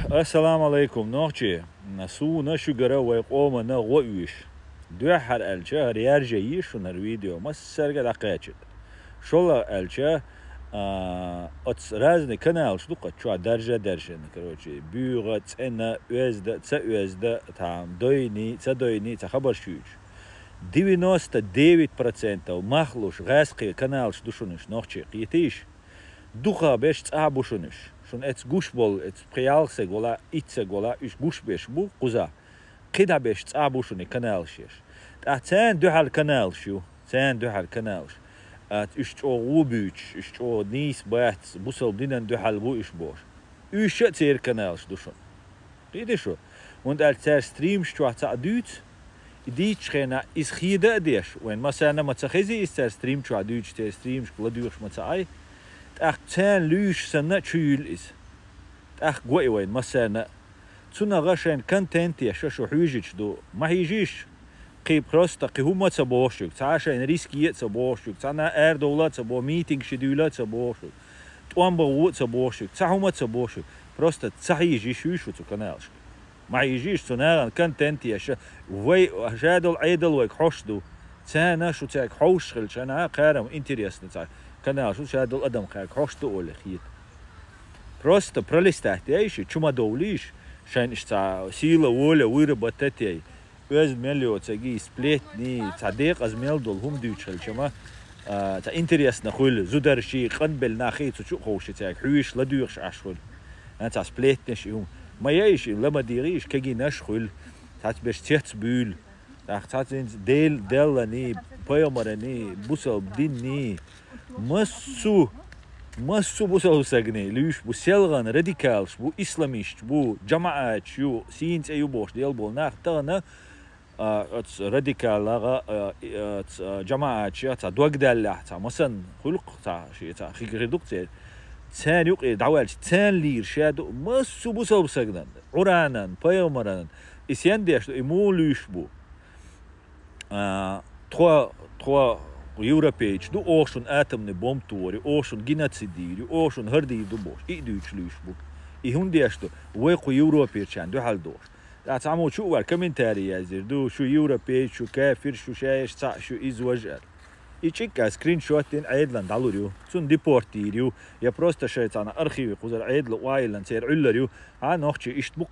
السلام عليكم نوحشي نسو نشو قرا قوم نغويش دو حر الچه ريار جيش ونر فيديو مسرق دقيقة شولا الچه اتس رازني كانال شدوقة شو درجة نكروشي بيغة تسعنا özde tam doyni خبر شوش 99% مخلوش غاسقي كانال شدوشونش نوحشي قيتيش دوخا بيش تعبوشونش شون اتس گوش بول اتس پریالسگ ولا ایتسگ ولا اش گوش بیش بو قزا قدا بیش تعبوشوني كانال شيش تان دو حال كانال شو تان دو حال كانالش ات اش او وبيچ اش او نيس بات بوسل دينن دو حال بو اش بوش اش تير كانالش دوشون قيد شو und als der stream stwart adut die chena is khide desh wenn masana matsakhezi is der stream stwart adut der stream skladurs matsai تان ليش سنة شيل إس قوي وين مثلا تنا غشان كونتنت يا شو حيجيش دو ما هيجيش قيب كروستا قي هما تبوشك تعاشان ريسكية تبوشك تنا دولة تبو ميتينغ شدولة تبوشك توان بو تبوشك تهما تبوشك كروستا تهيجيش شو تكنالش ما هيجيش تنا كونتنت يا شو وي جادل عيدل ويك حشدو تانا شو تاك حوش خلش أنا قارم انتريس نتاع كنا شو شاد الأدم خاك حشتو ولا خيط просто пролистать ايش чума دوليش شان اشتا سيلا ولا ويربطتي öz مليو تاجي سبليتني صديق از ميل دول هم ديوتشل شما تا انتريسنا خول زودر شي قنبل ناخيت شو خوش تاك حويش لا دوخش اشخول انت سبليتنش يوم ما يايش لما ديريش كاجي نشخول تات باش تيتبول تات دلني بايمرني بوسل ديني مسو بوسل سجني ليش بوسلغان راديكالش بو إسلاميست بو جماعات شو سينس أيو بوش ديال بول ناختنا راديكال لغا جماعات شو تا دوق دالله تا مثلا خلق تا شيء تا خيردوك تان يوق دعوالش تان لير شادو مسو بوسل سجنان عرانان بايمران إسيان ديش إمو ليش بو توا Europeici, du ošun atomne bombtori, ošun genocidiri, ošun hrdiji du boš, I duč lišbu. I hundeštu, ueku Europeičan, du hal doš. Da تعمل شو ور كومنتاري يازير دو شو يوروبي شو كافر شو شايش صح شو إزواجر. يشيك سكرين شوتين عيدلان دالوريو تون ديبورتيريو يا بروستا شيطان أرخيوي قزر عيدل وايلان سير علريو عن أختي إشتبق.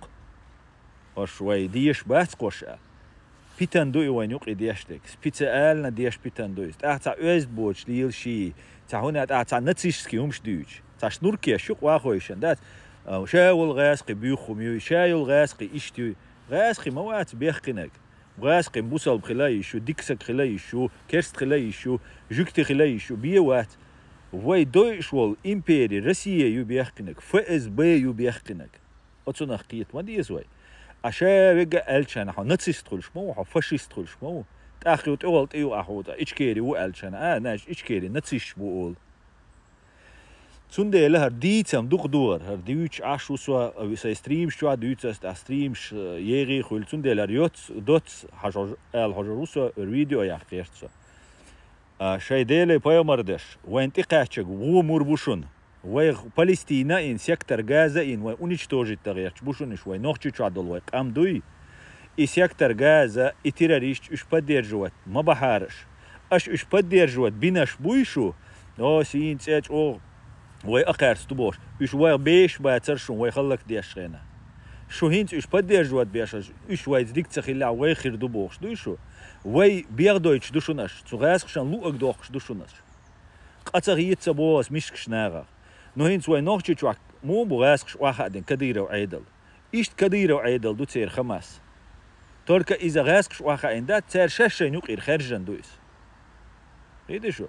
وشوي ديش بس قشة. بيتان دوي وين يقي ديشتك سبيتا آلنا ديش بيتان دويست أعطى أوزد بوش ليل شي هنا أعطى نتسيشسكي همش دوش شنوركي شوق واخويشن دات شاول غاسقي بيوخو ميوي شاول غاسقي إشتوي غاسقي موات بيخقنك غاسقي موسل بخلاي شو ديكسك خلاي شو كيرست خلاي شو جوكتي خلاي شو بيوات وي دويش وول إمبيري روسيا يو بيخقنك فأز بي يو بيخقنك أتصنع قيت ما دي زوي عشان وجا ألشان حو ناتسيست خلش مو حو فاشيست خلش مو تأخذ تقول تيو أحودا إيشكيري وألشان ناش إيشكيري ناتسيش بقول تون ده ديتم دور هر ديوتش عشو سوا ستريم شو ديوتس ستريمش يجي خل تون ده ريوت دوت حجر الحجروسا الفيديو يحكيرتسا شيء ده بايمردش وين تقاشج ومربوشون وي فلسطين إن سيكتر غازا إن وي уничтожить التغيير بوشونش وي نوخشي تعدل وي قام دوي إي سيكتر غازا إتيراريش إش поддерживать ما بحارش إش поддерживать بيناش بويشو أو سين تسيج أو وي أقارس تبوش إش وي بيش باترشون وي خلق ديش خينا شو هينت إش поддерживать بيشاش إش وي زديك تخيلا وي خير دوبوش دويشو وي بيردويتش دوشوناش تغاسخشان لو أقدوخش دوشوناش قطغيت تبوس مشكش ناغا نوهين سوي نوخشي تشوك مو بغاسقش واحد كديرة وعيدل إيش كديرة وعيدل دو تسير خماس تركا إذا غاسقش واحد دا تسير شاشين يقير خارجان دويس هيدا شو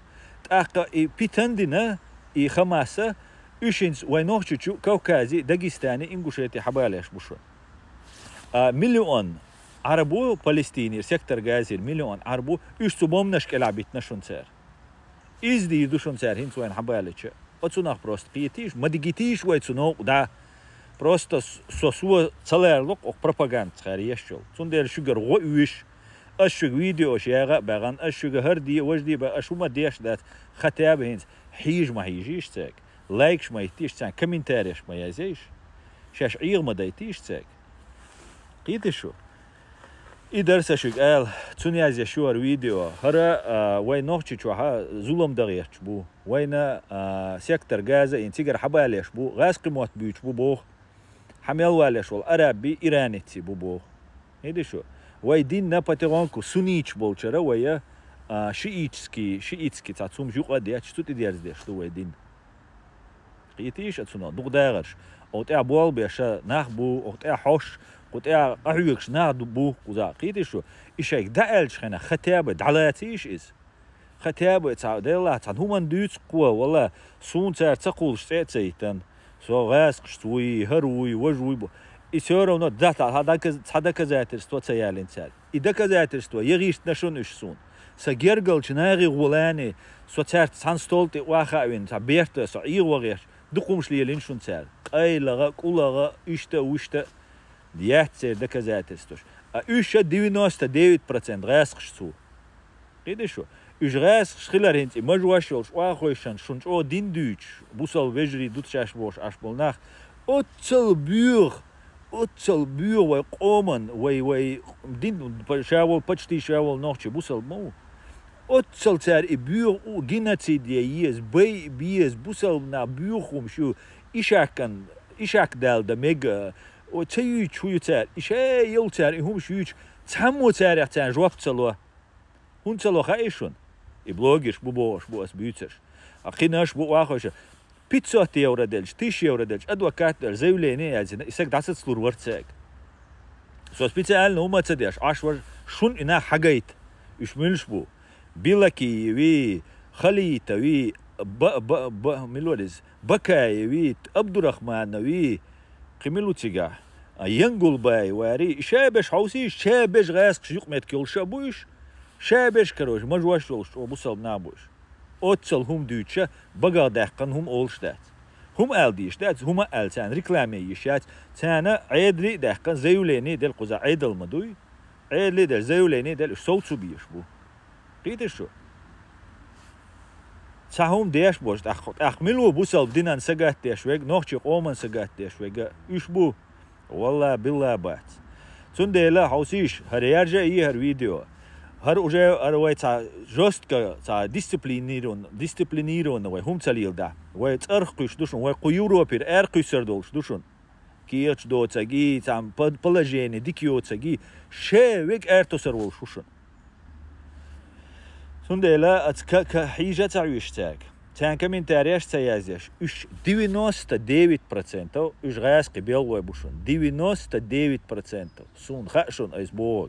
تأقا إي بيتندنا إي خماسة إيشينس وي نوخشي تشو كوكازي داغستاني إنغوشيتي حباليش بوشو مليون عربو فلسطيني سيكتر غازير مليون عربو إيش تبومناش كلعبتنا شون تسير إيز دي دو شون تسير هين سوين حباليش Отсюда просто пиетиш, мадигитиш, вайцуно, да, просто сосуа целерлок, ок пропаганд, харьящел. Сундер шугар уиш, ашуг видео шяга, баган, ашуг херди, вожди, ба ашума деш дат, хотя бы хинс, хиж ма хижиш так, лайкш ма ихтиш так, комментариеш ма язиш. شاش عير ما دايتيش تاك قيت شو إدرس شو قال توني أزي شو فيديو هرا وين نوختي شو ها زولم دغيش بو وين سيكتر غازا إنتيجر حباليش بو غاز قيمات بيوش بو حمل واليش والعربي إيراني تي بو هيدي شو وي دين ناباتيرانكو سونيتش بولشرا ويا شيئتسكي تاعتهم جو قديش تو تديرز ديش تو وي دين قيتيش اتسونا دوغ داغرش او تاع بول بيشا ناخبو او تاع حوش قطع قهويكش ناخدو بو قزا قيتيش شو إشاك دالش خنا ختابة دعلاتيش إز ختابة تاع ديلا تاع هما ندوت قوة والله سون تاع تقول شتيتن سو غاسق شتوي هروي وجوي بو إسيرو نو داتا هذا كزاتر ستو تيالين تال إذا كزاتر ستو يغيش نشون إش سون سجيرجل شناغي غولاني سو تاع سانستولتي واخاوين تاع بيرت سو إير وغيش دقومش ليلين شون تال أي لغا كولغا إشتا وشتا دياتسير دا كزاتر ستوش إيشا 99% غاسق شتو قيدي شو إيش غاسق شخيلر هنتي مجواشولش واخويشان شونش أو دين دوتش بوصل وجري دوت شاش بوش أشبولناخ أوتسل بيور ويقومن وي دين شاول почти شاول نوختي بوصل مو أوتسل تار بيور جيناتي ديايز بيز بوصل نا بيوخم شو إيشاك دال دا ميجا وتيجي شو تار إيش يلتار هم شويش تحمو تار تار جواب تلوه هون تلوه خايشون يبلوجش بوش بوس بيوتش أخيناش بو واخوش بيتزا تيورا دلش تيشي يورا دلش أدوا كاتر زيوليني يعني إساك دعسة سلور ورتساك سوس بيتزا قال هما تديش عشور شون إنا حاجيت إيش ملش بو بيلاكي وي خليتا وي ملوريز بكاي وي عبد الرحمن وي قميلو تيجا ينقل باي واري شابش حوسي شابش غاسق شيوق ميت كيل شابوش شابش كروش مجواش ولش وبوصل نابوش أوتسل هم دوتشا بقى دقن هم أولش دات هم ألديش دات هم ألتان ريكلامي يشات تانا عيدلي دقن زيوليني دل قزا عيدل مدوي عيدلي دل زيوليني دل صوت بيش بو قيتش شو تاهم ديش بوش أخملو بوصل بدينا سجات ديش ويق نوختي قومن سجات ديش ويق إيش بو والله بالله بات تنديلا حوسيش هريارجا هر فيديو هر وجا أروي تا جوست تا ديسيبلينيرون وي هم تليل دا وي ترخش دوشون وي قيورو بير ارقيسر دولش دوشون كيتش دو تاجي تام بلاجيني ديكيو تاجي شيك ارتوسر وشوشون تنديلا اتك حيجه تعيشتاك تان كمين تاريش تيازيش اش 99% اش غاسقي بيلوي بوشون 99% سون خاشون ايز بوغ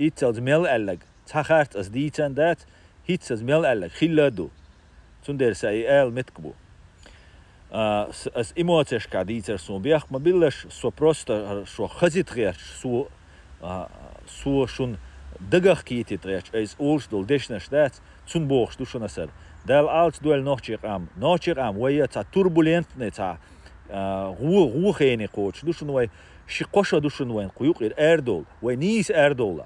إيتسالز ميل ألق تخارت أز ديتان دات هيتسالز ميل ألق خيلادو تندر ساي آل متكبو أز إموتش كاديتر سون بيخ ما بيلش سو بروستا شو خزيت غيرش سو شون دقاق كيتي تغيرش أيز أولش دول ديشنش دات تون بوغش دوشون أسر دال آلت دوال نوچيق عام ويا تا توربولينتني تا غو خيني قوش دوشون وي شقوشا دوشون وين قيوق إردول وي نيس إردولا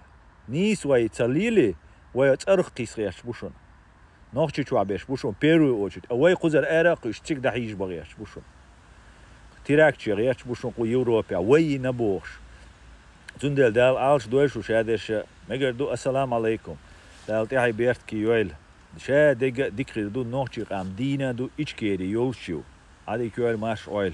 نيس وي تليلي وي تأرخ قيس غيرش بوشون نوختي شو عبيش بوشون بيرو اوجد اوي قزر عراق يشتيك دحيش بغيرش بوشون تيراكتشي غيرش بوشون قو يوروبيا وي نبوخش زندل دال آلش دوش وشادش مقردو السلام عليكم دال تيحي بيرت كي يويل شا ديك دو نوختي قام دينا دو إيش كيري يولشيو عادي كيويل ماش اويل